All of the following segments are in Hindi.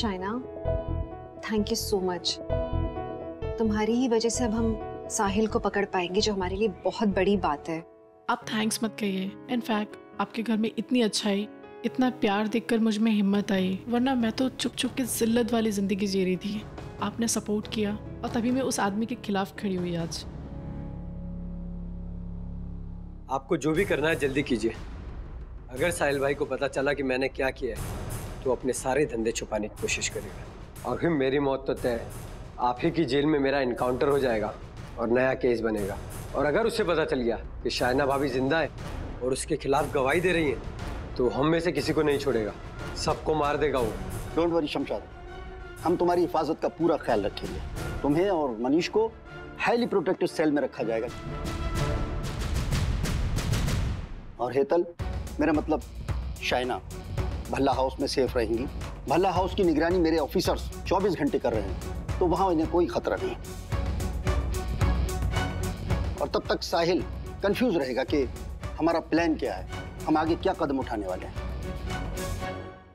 Shaina, thank you so much. तुम्हारी ही वजह से अब हम साहिल को पकड़ पाएंगे, जो हमारे लिए बहुत बड़ी बात है। आप थैंक्स मत कहिए। इनफैक्ट आपके घर में इतनी अच्छाई, इतना प्यार देखकर मुझ में हिम्मत आई, वरना मैं तो चुप चुप के जिल्लत वाली जिंदगी जी रही थी। आपने सपोर्ट किया और तभी मैं उस आदमी के खिलाफ खड़ी हुई आज। आपको जो भी करना है जल्दी कीजिए। अगर साहिल भाई को पता चला कि मैंने क्या किया है तो अपने सारे धंधे छुपाने की कोशिश करेगा और फिर मेरी मौत तो तय है। आप ही की जेल में मेरा इनकाउंटर हो जाएगा और नया केस बनेगा। और अगर उसे पता चल गया कि शाइना भाभी जिंदा है और उसके खिलाफ गवाही दे रही है तो हम में से किसी को नहीं छोड़ेगा, सबको मार देगा वो। डोंट वरी शमशाद, हम तुम्हारी हिफाजत का पूरा ख्याल रखेंगे। तुम्हें और मनीष को हाईली प्रोटेक्टेड सेल में रखा जाएगा। और हेतल, मेरा मतलब शाइना, भल्ला हाउस में सेफ रहेंगी। भल्ला हाउस की निगरानी मेरे ऑफिसर्स 24 घंटे कर रहे हैं, तो वहां इन्हें कोई खतरा नहीं। और तब तक साहिल कंफ्यूज रहेगा कि हमारा प्लान क्या है, हम आगे क्या कदम उठाने वाले हैं।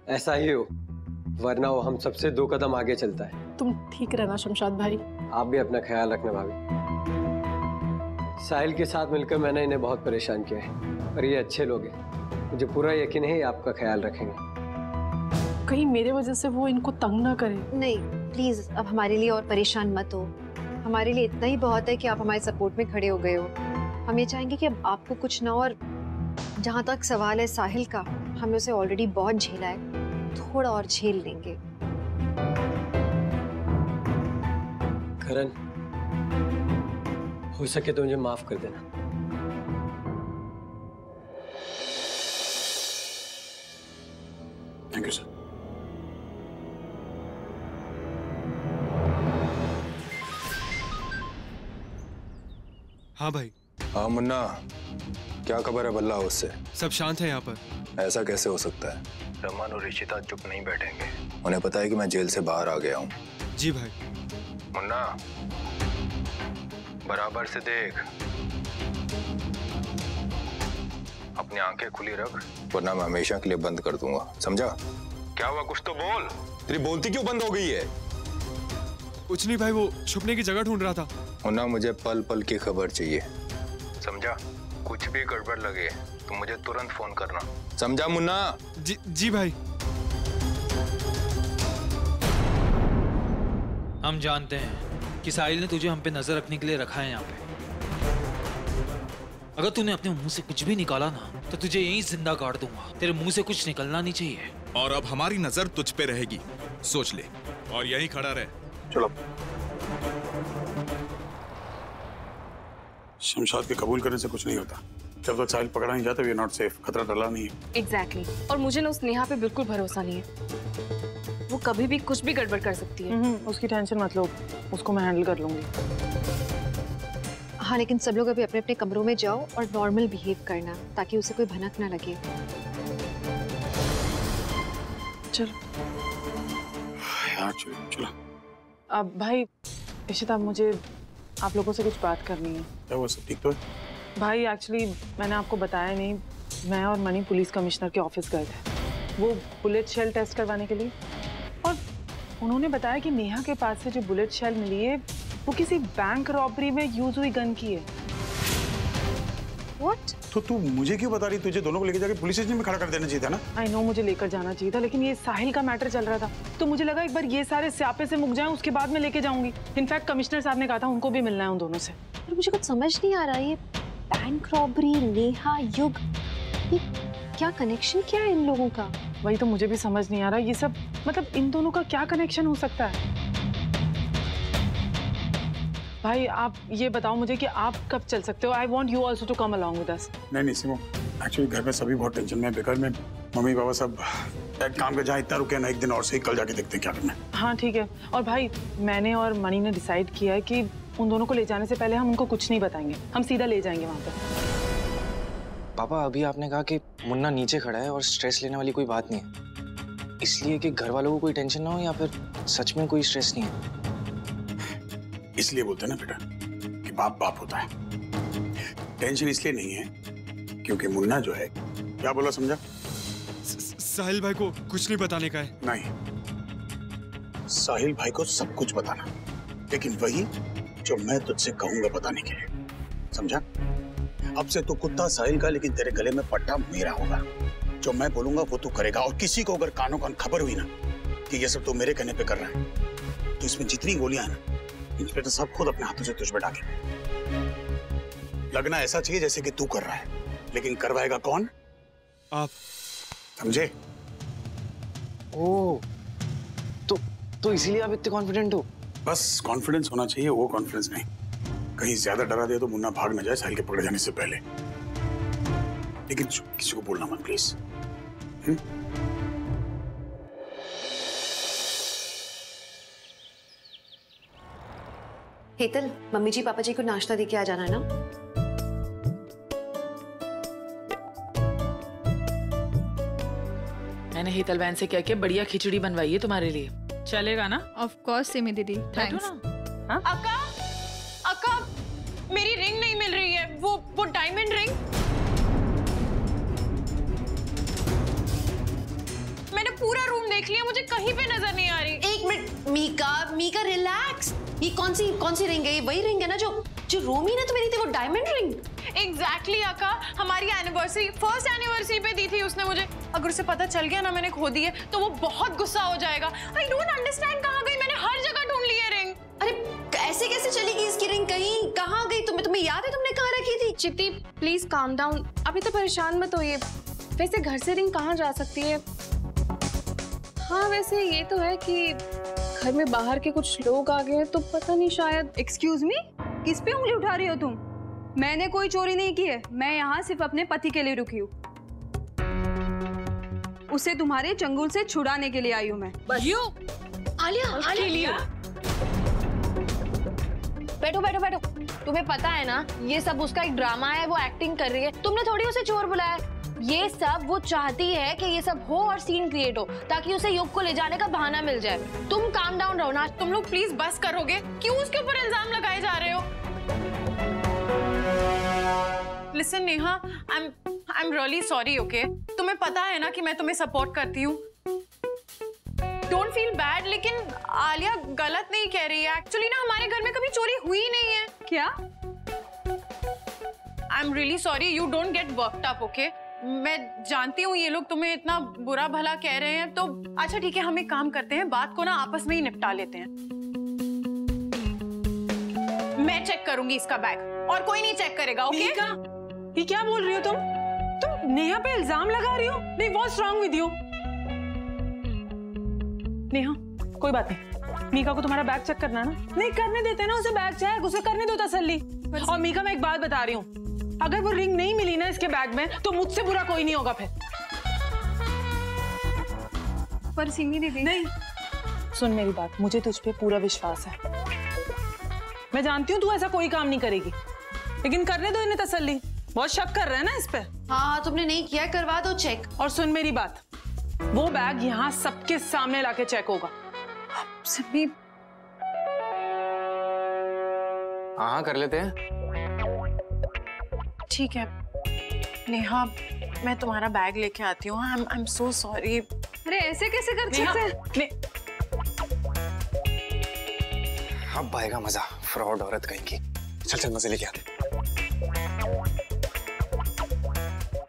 ऐसा ही हो, वरना वो हम सबसे 2 कदम आगे चलता है। तुम ठीक रहना शमशाद भाई। आप भी अपना ख्याल रखना भाभी। साहिल के साथ मिलकर मैंने इन्हें बहुत परेशान किया है, पर ये अच्छे लोग हैं। मुझे पूरा यकीन है आपका ख्याल रखेंगे। कहीं मेरे वजह से वो इनको तंग ना करे। नहीं प्लीज, अब हमारे लिए और परेशान मत हो। हमारे लिए इतना ही बहुत है कि आप हमारे सपोर्ट में खड़े हो गए हो। हम ये चाहेंगे कि अब आपको कुछ ना, और जहाँ तक सवाल है साहिल का, हमने उसे ऑलरेडी बहुत झेला है, थोड़ा और झेल लेंगे। करण, हो सके तो मुझे माफ कर देना। Thank you sir. हाँ भाई। हाँ मुन्ना, क्या खबर है भल्ला हाउस से? सब शांत है यहाँ पर। ऐसा कैसे हो सकता है? रमन और ऋषिता चुप नहीं बैठेंगे। उन्हें पता है कि मैं जेल से बाहर आ गया हूँ। जी भाई। मुन्ना, बराबर से देख, अपनी आंखें खुली रख, वरना मैं हमेशा के लिए बंद कर दूंगा, समझा? क्या हुआ, कुछ तो बोल। तेरी बोलती क्यों बंद हो गई है? कुछ नहीं भाई, वो छुपने की जगह ढूंढ रहा था। मुन्ना, मुझे पल पल की खबर चाहिए, समझा? कुछ भी गड़बड़ लगे तो मुझे तुरंत फोन करना, समझा मुन्ना? जी भाई। हम जानते हैं कि साहिल ने तुझे हम पे नजर रखने के लिए रखा है यहाँ पे। अगर तूने अपने मुंह से कुछ भी निकाला ना तो तुझे यहीं जिंदा गाड़ दूंगा। तेरे मुंह से कुछ निकलना नहीं चाहिए। और अब हमारी नजर तुझ पे रहेगी, सोच ले, और यहीं खड़ा रहे। चलो। शमशाद के कबूल करने से कुछ नहीं होता। जब तक साहिल पकड़ा नहीं जाता, वी आर नॉट सेफ। खतरा डला नहीं है। एग्जैक्टली। और मुझे ना उस नेहा पे बिल्कुल भरोसा नहीं है। वो कभी भी कुछ भी गड़बड़ कर सकती है। उसकी टेंशन मत लो, उसको मैं हैंडल कर लूंगी। हाँ, लेकिन सब लोग अभी अपने अपने कमरों में जाओ और नॉर्मल बिहेव करना, ताकि उसे कोई भनक ना लगे। चलो यार, चलो चलो। अब भाई इशिता, मुझे आप लोगों से कुछ बात करनी है। क्या वो सब ठीक तो है? भाई एक्चुअली मैंने आपको बताया नहीं, मैं और मनी पुलिस कमिश्नर के ऑफिस गए थे वो बुलेट शेल टेस्ट करवाने के लिए, और उन्होंने बताया कि नेहा के पास से जो बुलेट शेल मिली है वो किसी बैंक रॉबरी में यूज हुई गन की है। What? तो तू मुझे क्यों बता रही? तुझे दोनों को लेके जाके पुलिस स्टेशन में खड़ा कर देना चाहिए था ना। आई नो, मुझे लेकर जाना चाहिए था, लेकिन ये साहिल का मैटर चल रहा था तो मुझे लगा एक बार ये सारे स्यापे से मुक जाएं, उसके बाद मैं लेके जाऊंगी। इनफैक्ट कमिश्नर साहब ने कहा था उनको भी मिलना है उन दोनों से। पर मुझे कुछ समझ नहीं आ रहा, ये बैंक रॉबरी, नेहा, युग, ये क्या कनेक्शन, क्या है इन लोगों का? वही तो मुझे भी समझ नहीं आ रहा, ये सब मतलब इन दोनों का क्या कनेक्शन हो सकता है? भाई आप ये बताओ मुझे कि आप कब चल सकते हो? I want you also to come along with us. नहीं सिमो, एक्चुअली घर में सभी बहुत टेंशन में, बेकार में मम्मी पापा सब एक काम के जहाँ इतना रुके ना, एक दिन और से कल जाके देखते हैं क्या करना है। हाँ ठीक है। और भाई मैंने और मनी ने डिसाइड किया है कि उन दोनों को ले जाने से पहले हम उनको कुछ नहीं बताएंगे, हम सीधा ले जाएंगे वहाँ पे। पापा, अभी आपने कहा कि मुन्ना नीचे खड़ा है और स्ट्रेस लेने वाली कोई बात नहीं है, इसलिए कि घर वालों को कोई टेंशन ना हो, या फिर सच में कोई स्ट्रेस नहीं है? इसलिए बोलते हैं ना बेटा कि बाप बाप होता है। टेंशन इसलिए नहीं है क्योंकि मुन्ना जो है, क्या बोला समझा? साहिल भाई को कुछ नहीं बताने का है। नहीं, साहिल भाई को सब कुछ बताना, लेकिन वही जो मैं तुझसे कहूंगा बताने के लिए, समझा? अब से तू कुत्ता साहिल का, लेकिन तेरे गले में पट्टा मेरा होगा। जो मैं बोलूंगा वो तू करेगा, और किसी को अगर कानों कान खबर हुई ना कि ये सब तू मेरे कहने पे कर रहा है, तो इसमें जितनी गोलियां हैं ना, इंस्पेक्टर साहब खुद अपने हाथों से तुझ पे डालेंगे। लगना ऐसा चाहिए जैसे कि तू कर रहा है, लेकिन करवाएगा कौन? आप। समझे? ओ, तो इसीलिए आप इतने कॉन्फिडेंट हो? बस कॉन्फिडेंस होना चाहिए, वो कॉन्फिडेंस नहीं। कहीं ज्यादा डरा दे तो मुन्ना भाग न जाए साहिल के पकड़े जाने से पहले। लेकिन किसी को बोलना मत प्लीज। हेतल, मम्मी जी पापा जी को नाश्ता दे के आ जाना ना। मैंने हेतल बहन से कह के बढ़िया खिचड़ी बनवाई है तुम्हारे लिए, चलेगा ना? ऑफ कोर्स सिमी दीदी, थैंक्स। हाँ? अक्का, मेरी रिंग नहीं मिल रही है, वो डायमंड रिंग। मैंने पूरा रूम देख लिया, मुझे कहीं पे नजर नहीं आ रही। एक मिनट मीका रिलैक्स। ये कौन सी रिंग है? ये वही रिंग है ना जो रोमी ने तुम्हें दी थी, वो डायमंड रिंग। एग्जैक्टली अक्का, हमारी एनिवर्सरी, फर्स्ट एनिवर्सरी पे दी थी उसने मुझे। अगर उसे पता चल गया ना मैंने खो दी है, तो वो बहुत गुस्सा हो जाएगा। आई डोंट अंडरस्टैंड, कहाँ गई? मैंने हर जगह ढूंढ ली है रिंग। अरे ऐसे कैसे चली गई इसकी रिंग? कहाँ गई? तुम्हें याद है तुमने कहाँ रखी थी? चिट्टी प्लीज काम डाउन, अभी तो परेशान मत होइए। वैसे घर से रिंग कहाँ जा सकती है? हाँ वैसे ये तो है कि घर में बाहर के कुछ लोग आ गए, तो पता नहीं शायद। एक्सक्यूज मी, किस पे उंगली उठा रही हो तुम? मैंने कोई चोरी नहीं की है, मैं यहाँ सिर्फ अपने पति के लिए रुकी हूँ। उसे तुम्हारे चंगुल से छुड़ाने के लिए आई हूँ मैं। आलिया, बैठो। तुम्हें पता है ना, ये सब उसका एक ड्रामा है, वो एक्टिंग कर रही है। तुमने थोड़ी उसे चोर बुलाया। ये सब वो चाहती है कि ये सब हो और सीन क्रिएट हो, ताकि उसे युग को ले जाने का बहाना मिल जाए। तुम काम डाउन रहो ना। तुम लोग प्लीज बस करोगे? क्यों उसके ऊपर इल्जाम लगाए जा रहे हो? Listen Neha, I am really sorry, okay? तुम्हें पता है ना कि मैं तुम्हें सपोर्ट करती हूँ। डोंट फील बैड, लेकिन आलिया गलत नहीं कह रही है। एक्चुअली ना हमारे घर में कभी चोरी हुई नहीं है। क्या? I am really sorry, you don't get worked up, okay? मैं जानती हूँ ये लोग तुम्हें इतना बुरा भला कह रहे हैं, तो अच्छा ठीक है, हम एक काम करते हैं, बात को ना आपस में ही निपटा लेते हैं। मैं चेक करूंगी इसका बैग, और कोई नहीं चेक करेगा, ओके? ये क्या बोल रही हो तुम नेहा पे इल्जाम लगा रही हो? नहीं, what's wrong with you? Neha, कोई बात नहीं, मीका को तुम्हारा बैग चेक करना ना? नहीं करने देते ना उसे बैग चेक, उसे करने दो तसल्ली। और मीका, मैं एक बात बता रही हूँ, अगर वो रिंग नहीं मिली ना इसके बैग में, तो मुझसे बुरा कोई नहीं होगा फिर। पर सिमी दीदी, नहीं, सुन मेरी बात, मुझे तुझ पे पूरा विश्वास है। मैं जानती हूँ तू ऐसा कोई काम नहीं करेगी, लेकिन करने दो इन्हें तसल्ली। बहुत शक कर रहे हैं ना इस पे। हाँ, तुमने नहीं किया, करवा दो चेक। और सुन मेरी बात, वो बैग यहाँ सबके सामने लाके चेक होगा। सिमी, हाँ कर लेते हैं। ठीक है नेहा, मैं तुम्हारा बैग लेके आती हूँ। I am so sorry. अरे ऐसे कैसे कर सकते हैं? अब आएगा मजा, फ्रॉड औरत कहीं की। चल मजे लेके आते।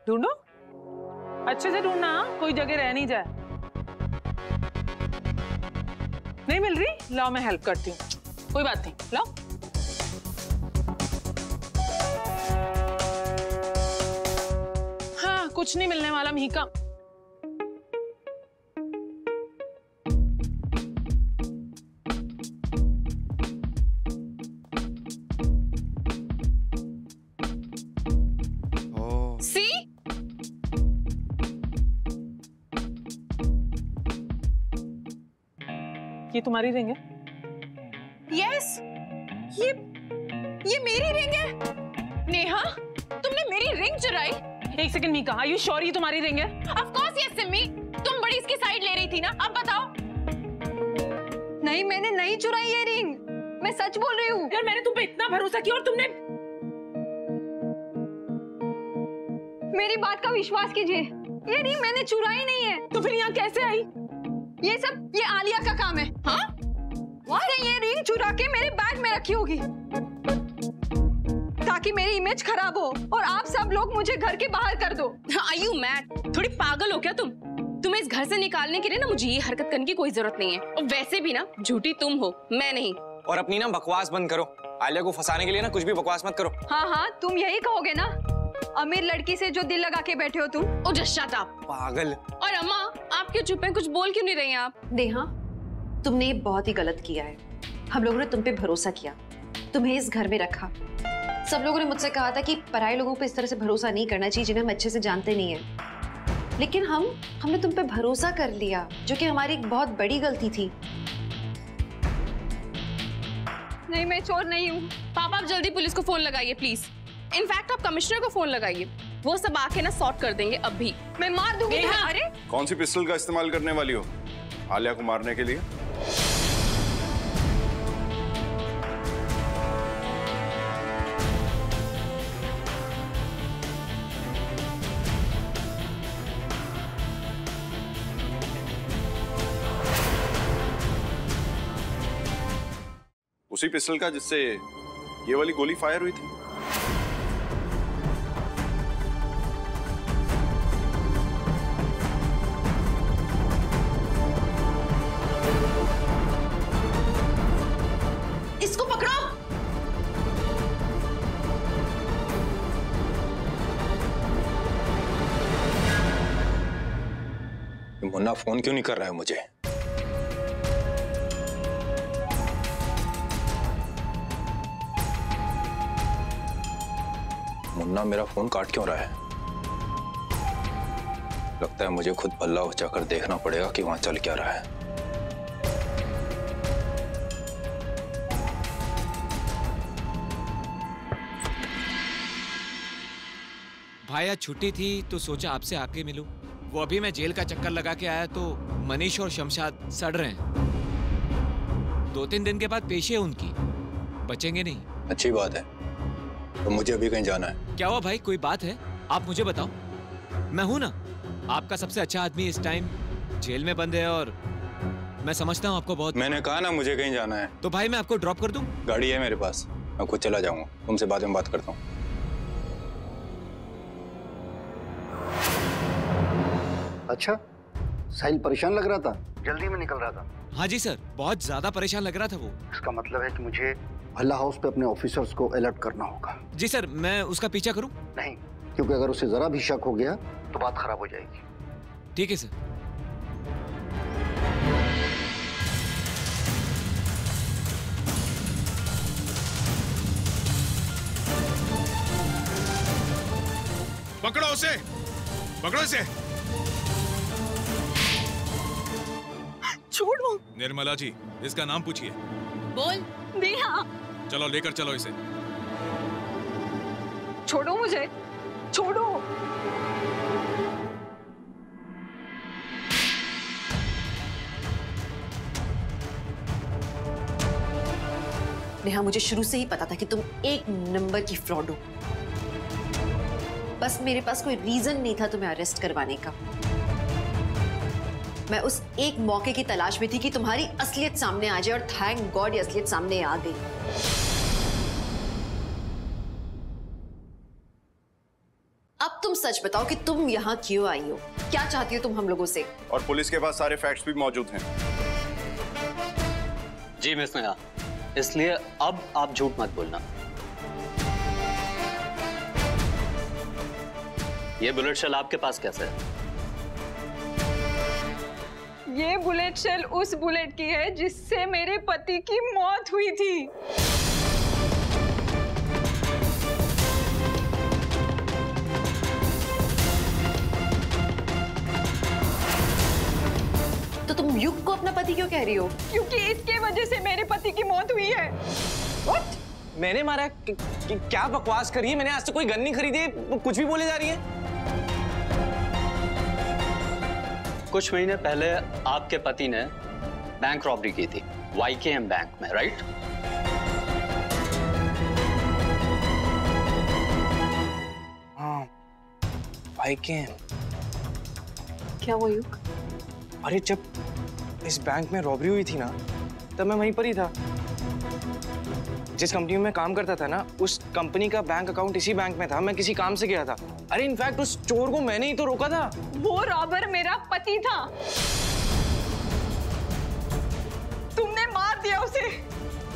ढूंढो, अच्छे से ढूंढना, कोई जगह रह नहीं जाए। नहीं मिल रही? लाओ मैं हेल्प करती हूँ, कोई बात नहीं, लाओ। हाँ, कुछ नहीं मिलने वाला मीका। ये तुम्हारी रिंग है? यस, ये मेरी रिंग है। नेहा, तुमने मेरी रिंग चुराई? एक second Mika, are you sure ये तुम्हारी रिंग है? ऑफ कोर्स यस सिमी, तुम बड़ी इसकी साइड ले रही थी ना, अब बताओ। नहीं, मैंने नहीं चुराई ये रिंग, मैं सच बोल रही हूँ। यार मैंने तुम पे इतना भरोसा किया और तुमने। मेरी बात का विश्वास कीजिए, ये रिंग मैंने चुराई नहीं है। तो फिर यहाँ कैसे आई? ये आलिया का काम है। हाँ? उसने ये रिंग चुरा के मेरे बैग में रखी होगी ताकि मेरी इमेज खराब हो और आप सब लोग मुझे घर के बाहर कर दो। Are you mad? थोड़ी पागल हो क्या तुम? तुम्हें इस घर से निकालने के लिए ना मुझे ये हरकत करने की कोई जरूरत नहीं है। और वैसे भी ना झूठी तुम हो, मैं नहीं। और अपनी ना बकवास बंद करो। आलिया को फंसाने के लिए ना कुछ भी बकवास मत करो। हाँ, तुम यही कहोगे ना? अमीर लड़की से जो दिल लगा के बैठे हो तुम। ओ जस्ट शट अप। पागल। और अम्मा, आप क्यों चुप हैं? कुछ बोल क्यों नहीं रही हैं आप? नेहा, तुमने ये बहुत ही गलत किया है। हम लोगों ने तुम पे भरोसा किया, तुम्हें इस घर में रखा। सब लोगों ने मुझसे कहा था कि पराये लोगों पे इस तरह से भरोसा नहीं करना चाहिए जिन्हें हम अच्छे से जानते नहीं है। लेकिन हमने तुम पे भरोसा कर लिया, जो कि हमारी एक बहुत बड़ी गलती थी। नहीं, मैं चोर नहीं हूँ। पापा, आप जल्दी पुलिस को फोन लगाइए प्लीज। इनफैक्ट आप कमिश्नर को फोन लगाइए, वो सब आके ना सॉर्ट कर देंगे अभी। मैं मार दूंगी। अरे कौन सी पिस्टल का इस्तेमाल करने वाली हो आलिया को मारने के लिए? उसी पिस्टल का जिससे ये वाली गोली फायर हुई थी। इसको पकड़ो। मुन्ना फोन क्यों नहीं कर रहा है मुझे? मुन्ना मेरा फोन काट क्यों रहा है? लगता है मुझे खुद पल्ला उचाकर देखना पड़ेगा कि वहां चल क्या रहा है। भाई आज छुट्टी थी तो सोचा आपसे आके मिलूं। वो अभी मैं जेल का चक्कर लगा के आया तो मनीष और शमशाद सड़ रहे हैं। 2-3 दिन के बाद पेशी है उनकी, बचेंगे नहीं। अच्छी बात है, तो मुझे अभी कहीं जाना है। क्या हुआ भाई, कोई बात है? आप मुझे बताओ, मैं हूं ना आपका सबसे अच्छा आदमी। इस टाइम जेल में बंद है और मैं समझता हूं आपको बहुत। मैंने कहा ना मुझे कहीं जाना है। तो भाई मैं आपको ड्रॉप कर दूं? गाड़ी है मेरे पास, मैं खुद चला जाऊंगा। तुमसे बाद में बात करता हूँ। अच्छा, साहिल परेशान लग रहा था, जल्दी में निकल रहा था। हाँ जी सर, बहुत ज्यादा परेशान लग रहा था वो। इसका मतलब है कि मुझे भल्ला हाउस पे अपने ऑफिसर्स को अलर्ट करना होगा। जी सर, मैं उसका पीछा करूं? नहीं, क्योंकि अगर उसे जरा भी शक हो गया तो बात खराब हो जाएगी। ठीक है सर। पकड़ो उसे, पकड़ो इसे। छोड़ वो। निर्मला जी, इसका नाम पूछिए। बोल। नेहा। चलो लेकर चलो इसे। छोड़ो मुझे, छोड़ो। नेहा, मुझे शुरू से ही पता था कि तुम एक नंबर की फ्रॉड हो। बस मेरे पास कोई रीजन नहीं था तुम्हें अरेस्ट करवाने का। मैं उस एक मौके की तलाश में थी कि तुम्हारी असलियत सामने आ जाए, और थैंक गॉड ये असलियत सामने आ गई। अब तुम सच बताओ कि तुम यहाँ क्यों आई हो? क्या चाहती हो तुम हम लोगों से? और पुलिस के पास सारे फैक्ट्स भी मौजूद हैं। जी मिस नेहा, इसलिए अब आप झूठ मत बोलना। ये बुलेट शेल आपके पास कैसे है? ये बुलेट शेल उस बुलेट की है जिससे मेरे पति की मौत हुई थी। तो तुम युग को अपना पति क्यों कह रही हो? क्योंकि इसके वजह से मेरे पति की मौत हुई है। What? मैंने मारा? क्या बकवास करी है? मैंने आज तक कोई गन नहीं खरीदी, कुछ भी बोले जा रही है। कुछ महीने पहले आपके पति ने बैंक रॉबरी की थी YKM बैंक में, राइट? हाँ, YKM। क्या वो युग? अरे जब इस बैंक में रॉबरी हुई थी ना, तब मैं वहीं पर ही था। जिस कंपनी में मैं काम करता था ना, उस कंपनी का बैंक अकाउंट इसी बैंक में था। मैं किसी काम से गया था। अरे इनफैक्ट उस चोर को मैंने ही तो रोका था। वो रॉबर मेरा पति था। तुमने मार दिया उसे,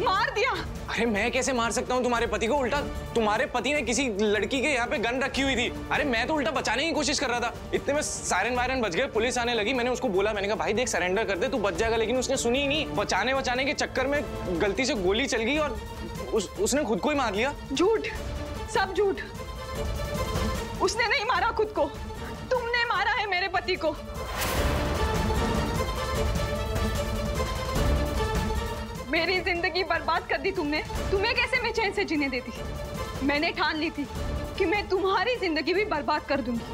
मार दिया। अरे मैं कैसे मार सकता हूँ तुम्हारे पति को? उल्टा तुम्हारे पति ने किसी लड़की के यहाँ पे गन रखी हुई थी। अरे मैं तो उल्टा बचाने की कोशिश कर रहा था। इतने में सायरन वायरन बज गए, पुलिस आने लगी। मैंने उसको बोला, मैंने कहा भाई देख सरेंडर कर दे, तू बच जाएगा। लेकिन उसने सुनी ही नहीं। बचाने के चक्कर में गलती से गोली चल गई और उसने खुद को ही मार लिया। झूठ, सब झूठ। उसने नहीं मारा खुद को, तुमने मारा है मेरे पति को। मेरी जिंदगी बर्बाद कर दी तुमने। तुम्हें कैसे मैं चैन से जीने देती? मैंने ठान ली थी कि मैं तुम्हारी जिंदगी भी बर्बाद कर दूंगी।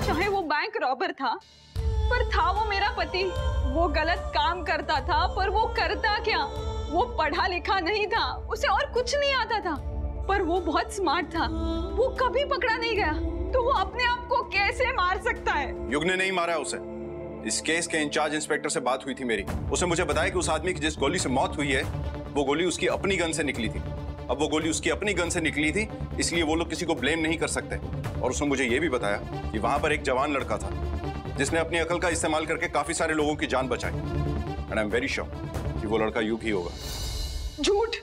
चाहे वो बैंक रॉबर था, पर था वो मेरा पति। वो गलत काम करता था, पर वो करता क्या? वो पढ़ा लिखा नहीं था, उसे और कुछ नहीं आता था, पर वो बहुत स्मार्ट था। वो कभी पकड़ा नहीं गया, तो वो अपने आप को कैसे मार सकता है? युग ने नहीं मारा उसे। इस केस के इंचार्ज इंस्पेक्टर से बात हुई थी मेरी। उसने मुझे बताया कि उस आदमी की जिस गोली से मौत हुई है, वो गोली उसकी अपनी गन से निकली थी। अब वो गोली उसकी अपनी गन से निकली थी, इसलिए वो लोग किसी को ब्लेम नहीं कर सकते। और उसने मुझे ये भी बताया कि वहां पर एक जवान लड़का था जिसने अपनी अकल का इस्तेमाल करके काफी सारे लोगों की जान बचाई। And I am very sure कि वो लड़का युग ही होगा। झूठ,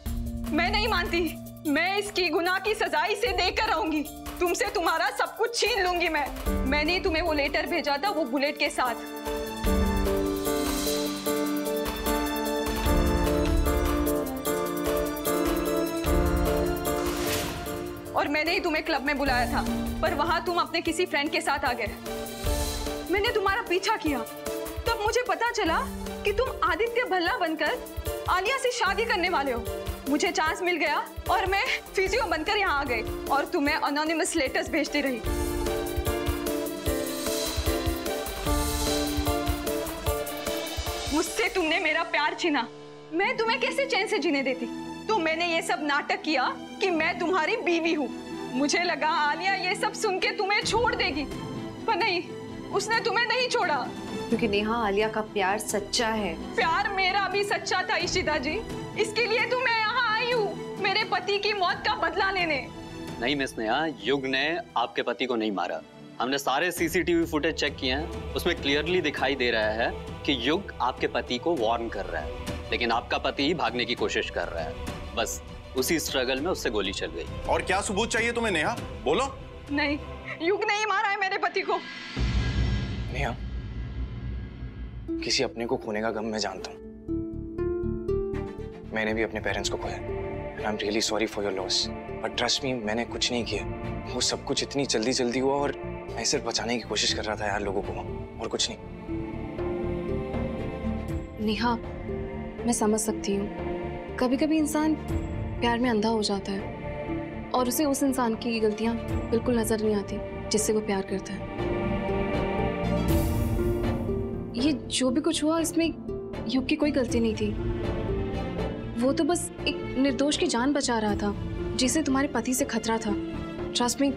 मैं नहीं मानती। मैं इसकी गुनाह की सजा इसे देकर रहूंगी। तुमसे तुम्हारा सब कुछ छीन लूंगी मैं। मैंने तुम्हें वो लेटर भेजा था, वो बुलेट के साथ। और मैंने ही तुम्हें क्लब में बुलाया था, पर वहां तुम अपने किसी फ्रेंड के साथ आ गए। मैंने तुम्हारा पीछा किया, तब मुझे पता चला कि तुम आदित्य भल्ला बनकर आलिया से शादी करने वाले हो। मुझे चांस मिल गया और मैं फिजियो बनकर यहाँ आ गई और तुम्हें अनोनिमस लेटर्स भेजती रही। मुझसे तुमने मेरा प्यार छीना। मैं तुम्हें कैसे चैन से जीने देती? तो मैंने ये सब नाटक किया कि मैं तुम्हारी बीवी हूँ। मुझे लगा आलिया ये सब सुन के तुम्हें छोड़ देगी, पर नहीं, उसने तुम्हें नहीं छोड़ा। क्योंकि नेहा, आलिया का प्यार सच्चा है। प्यार मेरा भी सच्चा था इशिता जी। इसके लिए तो मैं यहाँ आई हूँ, मेरे पति की मौत का बदला लेने। नहीं मिस नेहा, युग ने आपके पति को नहीं मारा। हमने सारे सीसीटीवी फुटेज चेक किए हैं, उसमें क्लियरली दिखाई दे रहा है कि युग आपके पति को वार्न कर रहा है, लेकिन आपका पति ही भागने की कोशिश कर रहा है। बस उसी स्ट्रगल में उससे गोली चल गई। और क्या सबूत चाहिए तुम्हें नेहा? बोलो। नहीं, युग ने ही मारा है मेरे पति को। नेहा, किसी अपने को खोने का गम मैं जानता हूँ। मैंने भी अपने पेरेंट्स को खोया। I am really sorry for your loss, but trust me, मैंने कुछ नहीं किया। वो सब कुछ इतनी जल्दी जल्दी हुआ और मैं सिर्फ बचाने की कोशिश कर रहा था यार लोगों को, और कुछ नहीं। नेहा, मैं समझ सकती हूँ, कभी कभी इंसान प्यार में अंधा हो जाता है और उसे उस इंसान की गलतियाँ बिल्कुल नजर नहीं आती जिससे वो प्यार करता है। ये जो भी कुछ हुआ, इसमें युग की कोई गलती नहीं थी। वो तो बस एक निर्दोष की जान बचा रहा था जिसे तुम्हारे पति से खतरा था। ट्रस्ट मी,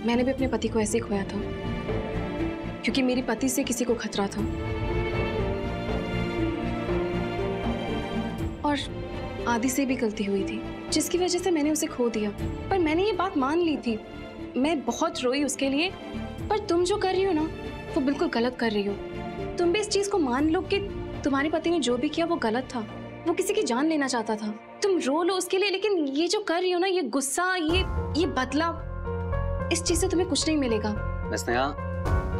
मैंने भी अपने पति को ऐसे ही खोया था क्योंकि मेरे पति से किसी को खतरा था। और आदि से भी गलती हुई थी जिसकी वजह से मैंने उसे खो दिया, पर मैंने ये बात मान ली थी। मैं बहुत रोई उसके लिए, पर तुम जो कर रही हो ना, वो बिल्कुल गलत कर रही हो। तुम भी इस चीज को मान लो कि तुम्हारे पति ने जो भी किया वो गलत था। वो किसी की जान लेना चाहता था। तुम रो लो उसके लिए, लेकिन ये जो कर रही हो ना, ये गुस्सा, ये बदला, इस चीज से तुम्हें कुछ नहीं मिलेगा। मिस नेहा,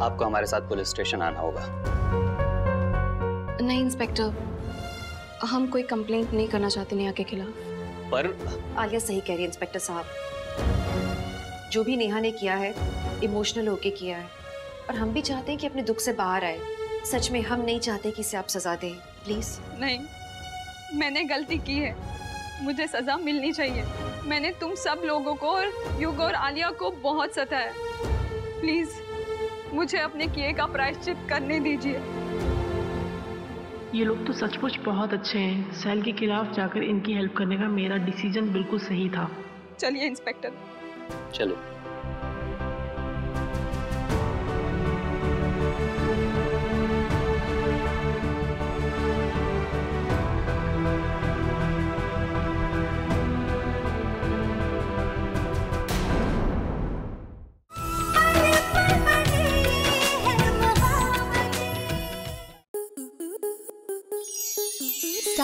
आपको हमारे साथ पुलिस स्टेशन आना होगा। नहीं इंस्पेक्टर, हम कोई कंप्लेंट नहीं करना चाहते नेहा के खिलाफ। पर आलिया सही कह रही है इंस्पेक्टर साहब। जो भी नेहा ने किया है, इमोशनल होके किया है, और हम भी चाहते हैं कि अपने दुख से बाहर आए। सच में हम नहीं चाहते कि इसे आप सजा दें, प्लीज। नहीं, मैंने गलती की है, मुझे सजा मिलनी चाहिए। मैंने तुम सब लोगों को और युग और आलिया को बहुत सताया। प्लीज मुझे अपने किए का प्रायश्चित करने दीजिए। ये लोग तो सचमुच बहुत अच्छे हैं। सेल के खिलाफ जाकर इनकी हेल्प करने का मेरा डिसीजन बिल्कुल सही था। चलिए इंस्पेक्टर। चलो।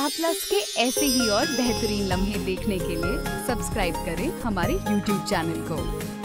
स्टार प्लस के ऐसे ही और बेहतरीन लम्हे देखने के लिए सब्सक्राइब करें हमारे YouTube चैनल को।